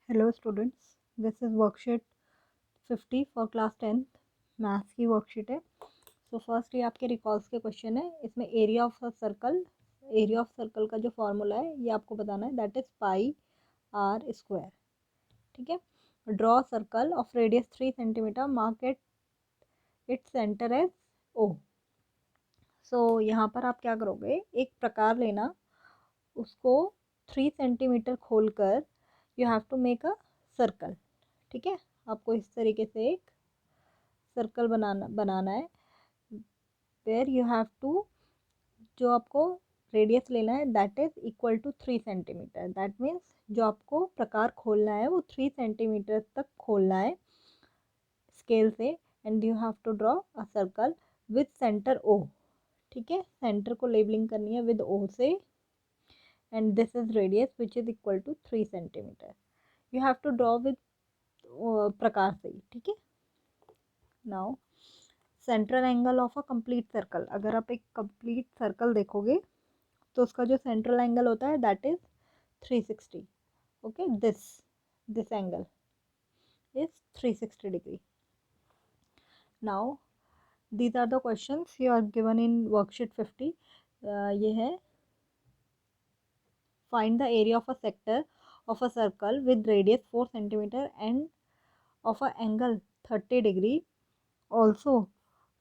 Hello students, this is worksheet 50 for class 10th। Maths की worksheet है। So first ये आपके रिकॉल्स के क्वेश्चन है। इसमें एरिया ऑफ सर्कल का जो फॉर्मूला है ये आपको बताना है, that is pi are square. ठीक है। Draw circle of radius 3 centimetre, mark it its centre as O. So यहाँ पर आप क्या करोगे, एक प्रकार लेना, उसको 3 सेंटीमीटर खोलकर you have to make a circle. ठीक है। आपको इस तरीके से एक सर्कल बनाना है, वेयर यू हैव टू, जो आपको रेडियस लेना है that is equal to 3 centimetre. That means जो आपको प्रकार खोलना है वो 3 सेंटीमीटर तक खोलना है स्केल से, and you have to draw a circle with centre O. ठीक है। सेंटर को लेबलिंग करनी है विद ओ से, and this is radius which is equal to 3 centimetre. You have to draw with प्रकार से ही। ठीक है। Now central angle of a complete circle, अगर आप एक कंप्लीट सर्कल देखोगे तो उसका जो सेंट्रल एंगल होता है that is 360। Okay, this angle is 360 degree. Now these are the questions you are given in worksheet 50। ये है, find the area of a sector of a circle with radius 4 centimetre and of a angle 30 degree, also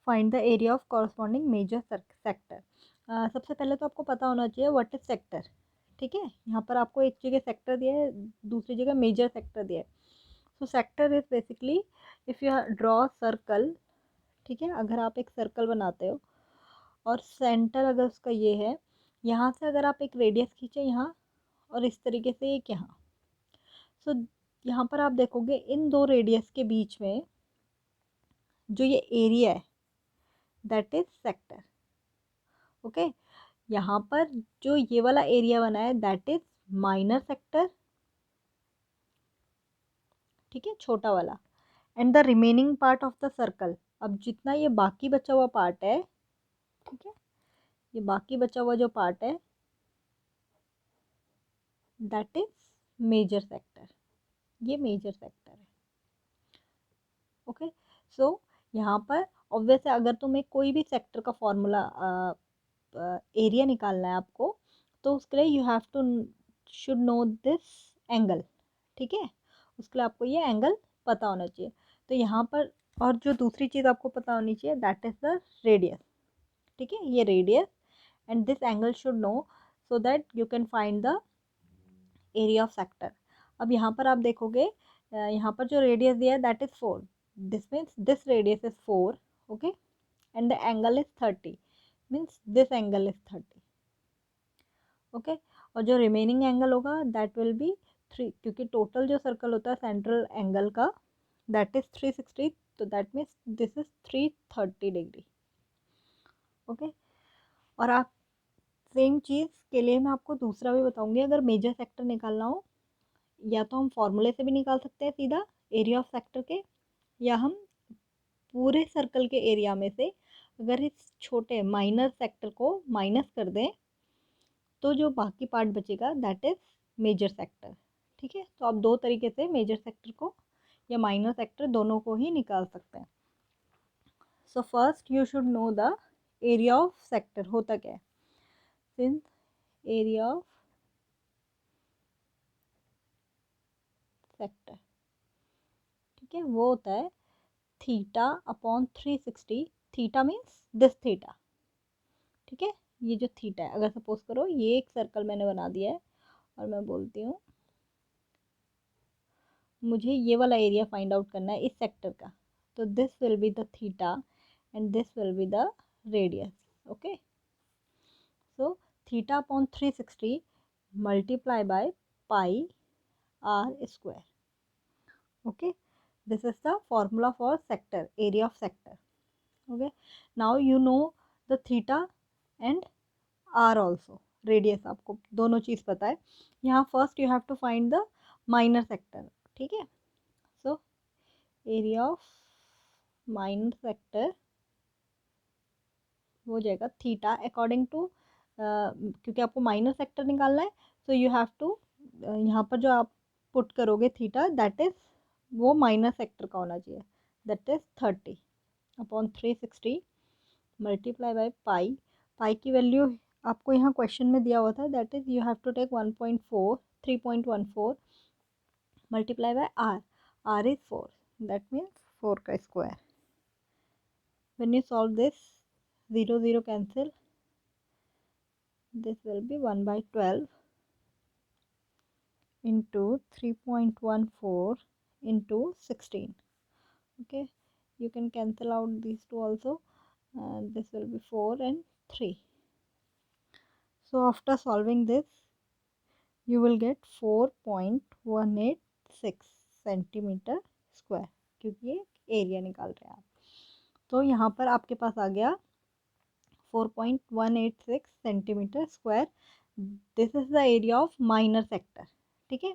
find the area of corresponding major sector. सबसे पहले तो आपको पता होना चाहिए what is sector. ठीक है। यहाँ पर आपको एक जगह सेक्टर दिया है, दूसरी जगह मेजर सेक्टर दिया है। So sector is basically if you draw circle. ठीक है। अगर आप एक सर्कल बनाते हो और सेंटर अगर उसका ये है, यहाँ से अगर आप एक रेडियस खींचे यहाँ और इस तरीके से एक यहाँ, सो यहाँ पर आप देखोगे इन दो रेडियस के बीच में जो ये एरिया है दैट इज सेक्टर। ओके। यहाँ पर जो ये वाला एरिया बना है दैट इज माइनर सेक्टर। ठीक है, छोटा वाला। And the remaining part of the circle, अब जितना ये बाकी बचा हुआ पार्ट है, ठीक है, ये बाकी बचा हुआ जो पार्ट है दैट इज मेजर सेक्टर। ये मेजर सेक्टर है। ओके। सो यहाँ पर ऑब्वियस है, अगर तुम्हें कोई भी सेक्टर का फॉर्मूला एरिया निकालना है आपको, तो उसके लिए you have to should know this angle. ठीक है। उसके लिए आपको ये एंगल पता होना चाहिए। तो यहाँ पर, और जो दूसरी चीज़ आपको पता होनी चाहिए दैट इज़ द रेडियस। ठीक है, ये radius and this angle should know, so that you can find the area of sector. अब यहाँ पर आप देखोगे, यहाँ पर जो रेडियस दिया है that is 4। This means this radius is 4। Okay. And the angle is 30, means this angle is 30। Okay. और जो रिमेनिंग एंगल होगा दैट विल बी 3, क्योंकि टोटल जो सर्कल होता है सेंट्रल एंगल का दैट इज़ 360, तो that means this is 330 degree. Okay. और आप सेम चीज़ के लिए मैं आपको दूसरा भी बताऊंगी। अगर मेजर सेक्टर निकालना हो, या तो हम फॉर्मूले से भी निकाल सकते हैं सीधा एरिया ऑफ सेक्टर के, या हम पूरे सर्कल के एरिया में से अगर इस छोटे माइनर सेक्टर को माइनस कर दें तो जो बाकी पार्ट बचेगा दैट इज मेजर सेक्टर। ठीक है। तो आप दो तरीके से मेजर सेक्टर को या माइनर सेक्टर दोनों को ही निकाल सकते हैं। So first you should know the area of sector होता क्या है। सिंस एरिया ऑफ सेक्टर, ठीक है, वो होता है theta upon 360। Theta means this theta. ठीक है। ये जो थीटा है, अगर सपोज करो ये एक सर्कल मैंने बना दिया है और मैं बोलती हूँ मुझे ये वाला एरिया फाइंड आउट करना है इस सेक्टर का, तो this will be the theta and this will be the radius. Okay. So theta upon 360 multiply by pi are square. Okay. This is the formula for sector, area of sector. Okay. Now you know the theta and r also, radius आपको दोनों चीज़ पता है। यहाँ first you have to find the minor sector. ठीक है। So area of minor sector हो जाएगा थीटा अकॉर्डिंग टू, क्योंकि आपको माइनर सेक्टर निकालना है, सो यू हैव टू, यहाँ पर जो आप पुट करोगे थीटा, दैट इज़ वो माइनस सेक्टर का होना चाहिए, that is 30 upon 360 multiply by pi. Pi की वैल्यू आपको यहाँ क्वेश्चन में दिया हुआ था, that is you have to take 1.4 3.14 multiply by R, R is 4, that means 4 का square. When you solve this 0 0 cancel, this will be 1 by 12 into 3.14 into 16. Okay, you can cancel out these two also, this will be 4 and 3. So after solving this you will get 4.186 centimetre square, क्योंकि ये area निकाल रहे हैं आप। तो यहाँ पर आपके पास आ गया 4.186 centimetre square, this is the area of minor sector. ठीक है,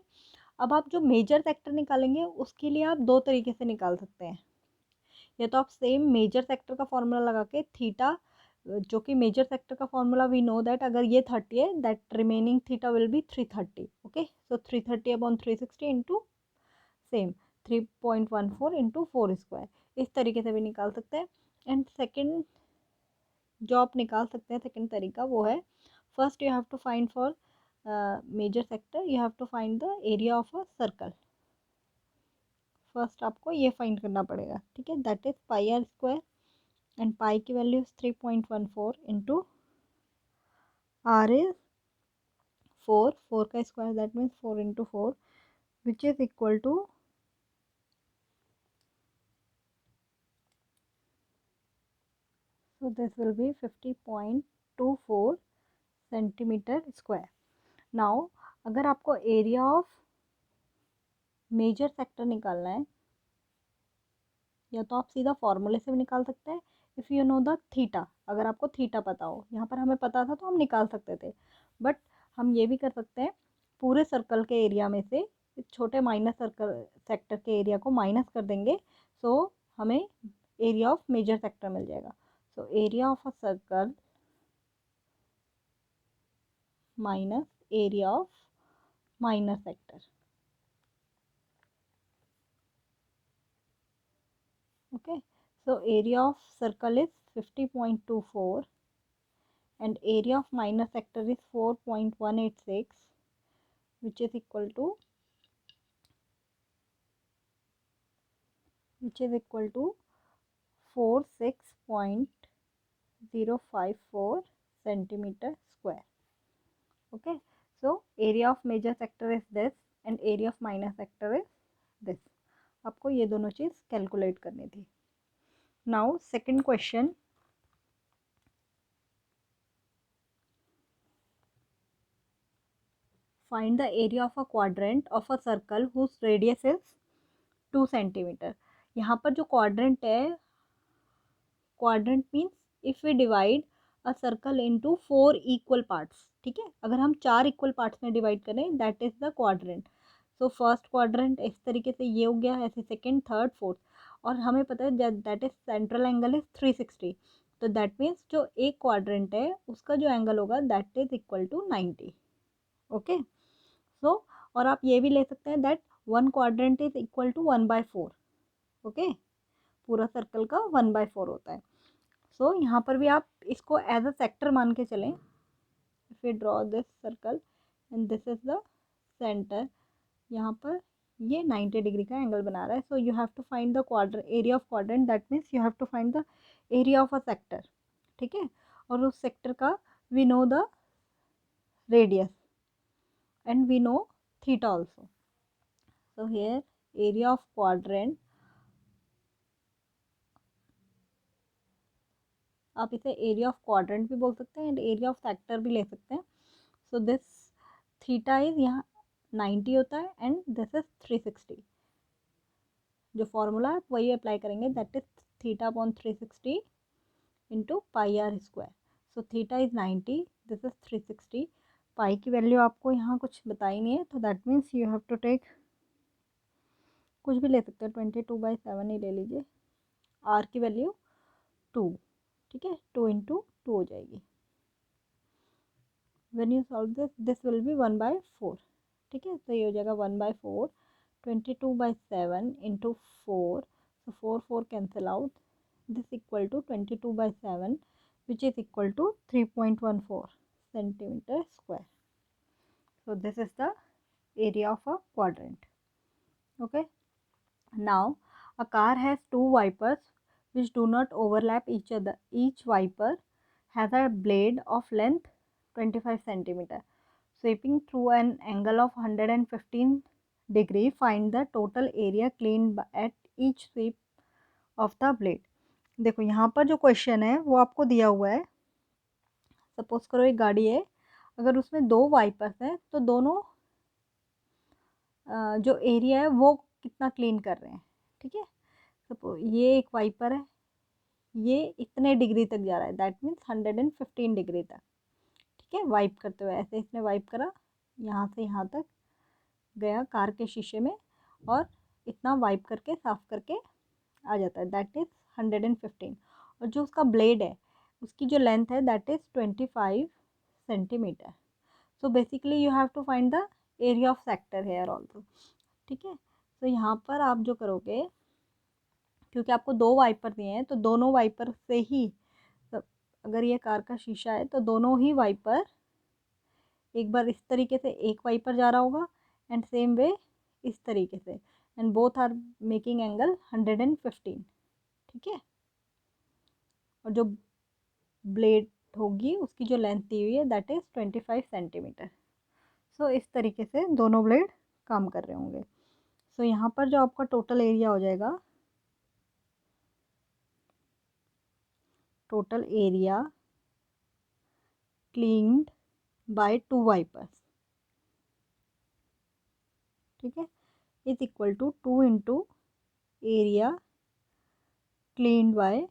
अब आप जो मेजर सेक्टर निकालेंगे उसके लिए आप दो तरीके से निकाल सकते हैं। या तो आप सेम मेजर सेक्टर का फॉर्मूला लगा के थीटा, जो कि मेजर सेक्टर का फॉर्मूला वी नो दैट अगर ये 30 है, that remaining theta will be 330। Okay, so 330 upon 360 into same 3.14 into 4 square, इस तरीके से भी निकाल सकते हैं। एंड सेकेंड जो आप निकाल सकते हैं, सेकेंड तरीका वो है, first you have to find for major sector, you have to find the area of a circle. First आपको ये फाइंड करना पड़ेगा, ठीक है, that is pi are square, and pi की value is 3.14 into r is 4, 4 का square that means 4 into 4 which is equal to so this will be 50.24 centimetre square. Now अगर आपको एरिया ऑफ मेजर सेक्टर निकालना है, या तो आप सीधा फॉर्मूले से भी निकाल सकते हैं, if you know the theta, अगर आपको थीटा पता हो, यहाँ पर हमें पता था तो हम निकाल सकते थे, बट हम ये भी कर सकते हैं, पूरे सर्कल के एरिया में से छोटे माइनस सर्कल सेक्टर के एरिया को माइनस कर देंगे, सो हमें एरिया ऑफ मेजर सेक्टर मिल जाएगा। सो area of a circle minus area of minor sector. Okay, so area of circle is 50.24 and area of minor sector is 4.186 which is equal to 46.054 centimeter square. Okay, so area of major sector is this and area of minor sector is this. आपको ये दोनों चीज़ calculate करनी थी। Now second question, find the area of a quadrant of a circle whose radius is 2 centimetre. यहाँ पर जो quadrant है, quadrant means if we divide a circle into 4 equal parts, ठीक है, अगर हम 4 इक्वल पार्ट्स में डिवाइड करें that is the quadrant. So first quadrant इस तरीके से ये हो गया, ऐसे सेकेंड थर्ड फोर्थ, और हमें पता है that is central angle is 360, तो दैट मीन्स जो एक क्वाड्रेंट है उसका जो एंगल होगा that is equal to 90। Okay, so और आप ये भी ले सकते हैं that one quadrant is equal to 1/4। Okay, पूरा सर्कल का 1/4 होता है। सो यहाँ पर भी आप इसको एज अ सेक्टर मान के चलें, if you draw this circle and this is the centre, यहाँ पर ये 90 डिग्री का एंगल बना रहा है। So you have to find the quadrant, area of quadrant, that means you have to find the area of a sector, ठीक है, और उस सेक्टर का we know the radius and we know theta also. So here area of quadrant, आप इसे area of quadrant भी बोल सकते हैं एंड एरिया ऑफ सेक्टर भी ले सकते हैं। सो दिस थीटा इज यहाँ 90 होता है एंड दिस इज 360। जो फॉर्मूला है वही अप्लाई करेंगे, that is theta upon 360 into pi are square. So theta is 90, this is 360, pi की वैल्यू आपको यहाँ कुछ बताई नहीं है, तो that means you have to take कुछ भी ले सकते हो, 22/7 ही ले लीजिए, आर की वैल्यू 2, ठीक है, 2 इंटू 2 हो जाएगी। When you solve this, this will be 1/4, ठीक है, तो ये हो जाएगा 1/4, 22/7 into 4, so 4 cancel out, this equal to 22/7 which is equal to 3.14 centimeter square. So this is the area of a quadrant. Okay, now a car has two wipers which do not overlap each other. Each wiper has a blade of length 25 centimeter. Sweeping through an angle of 115 degree, find the total area cleaned at each sweep of the blade. देखो यहाँ पर जो question है वो आपको दिया हुआ है, सपोज करो एक गाड़ी है, अगर उसमें दो वाइपर्स हैं तो दोनों जो एरिया है वो कितना क्लीन कर रहे हैं, ठीक है। सपोज ये एक वाइपर है, ये इतने डिग्री तक जा रहा है, दैट मीन्स 115 डिग्री तक, ठीक है। वाइप करते हुए ऐसे इसने वाइप करा, यहाँ से यहाँ तक गया कार के शीशे में और इतना वाइप करके साफ करके आ जाता है, दैट इज़ 115। और जो उसका ब्लेड है उसकी जो लेंथ है that is 25 centimetre. So basically you have to find the area of sector here also, ठीक है। तो यहाँ पर आप जो करोगे, क्योंकि आपको दो वाइपर दिए हैं तो दोनों वाइपर से ही, अगर ये कार का शीशा है तो दोनों ही वाइपर, एक बार इस तरीके से एक वाइपर जा रहा होगा एंड सेम वे इस तरीके से, and both are making angle 115, ठीक है। और जो ब्लेड होगी उसकी जो लेंथ दी हुई है दैट इज़ 25 सेंटीमीटर। सो इस तरीके से दोनों ब्लेड काम कर रहे होंगे। सो यहाँ पर जो आपका टोटल एरिया हो जाएगा, total area cleaned by two wipers, ठीक है, is equal to 2 into area cleaned by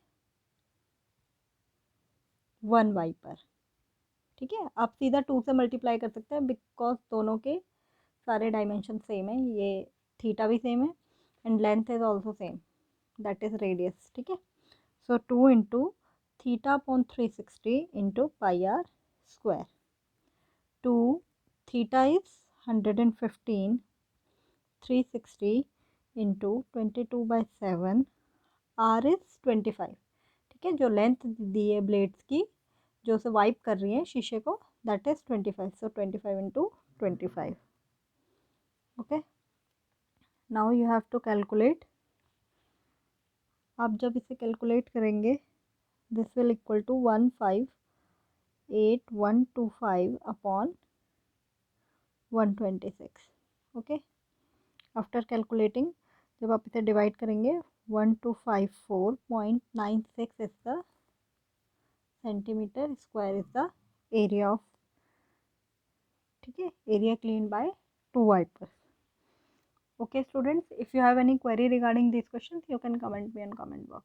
1 wiper, ठीक है। आप सीधा 2 से मल्टीप्लाई कर सकते हैं बिकॉज दोनों के सारे डायमेंशन सेम है, ये थीटा भी सेम है and length is also same, that is radius, ठीक है। So 2 into theta upon 360 into pi are square, 2 theta is 115, 360 into 22/7, r is 25, ठीक है। जो लेंथ दी है ब्लेड्स की जो उसे वाइप कर रही है शीशे को that is 25, so 25 into 25, okay. Now you have to calculate, आप जब इसे कैलकुलेट करेंगे this will equal to 158,125 upon 126, okay. After calculating जब आप इसे डिवाइड करेंगे 1254.96 is the centimetre square is the area of, ठीक है, area clean by two wipers. Okay students, if you have any query regarding these questions you can comment me in comment box.